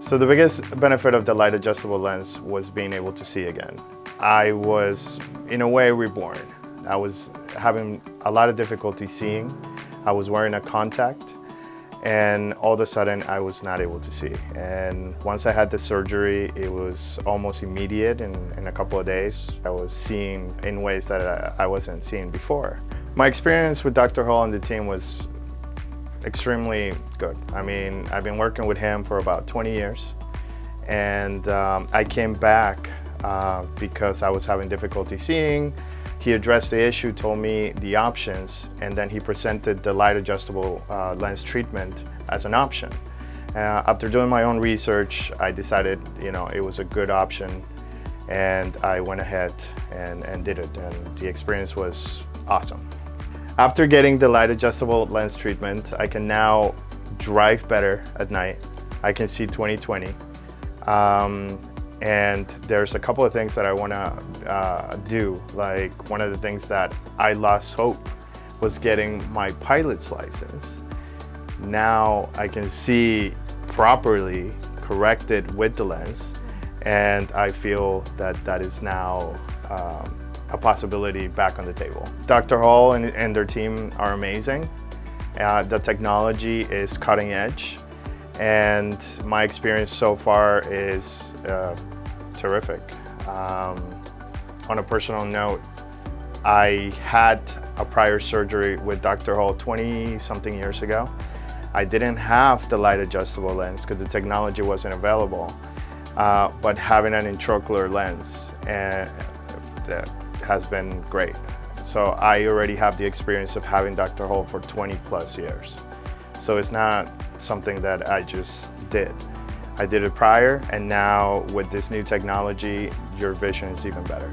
So the biggest benefit of the light adjustable lens was being able to see again. I was, in a way, reborn. I was having a lot of difficulty seeing. I was wearing a contact, and all of a sudden I was not able to see. And once I had the surgery, it was almost immediate. In a couple of days, I was seeing in ways that I wasn't seeing before. My experience with Dr. Hall and the team was extremely good. I mean, I've been working with him for about 20 years, and I came back because I was having difficulty seeing. He addressed the issue, told me the options, and then he presented the light adjustable lens treatment as an option. After doing my own research, I decided, it was a good option, and I went ahead and did it, and the experience was awesome. After getting the light adjustable lens treatment, I can now drive better at night. I can see 20/20. And there's a couple of things that I want to do. Like, one of the things that I lost hope was getting my pilot's license. Now I can see properly, corrected with the lens, and I feel that that is now a possibility back on the table. Dr. Hall and their team are amazing. The technology is cutting edge, and my experience so far is terrific. On a personal note, I had a prior surgery with Dr. Hall 20-something years ago. I didn't have the light adjustable lens because the technology wasn't available, but having an intraocular lens has been great. So I already have the experience of having Dr. Hall for 20+ years. So it's not something that I just did. I did it prior, and now with this new technology, your vision is even better.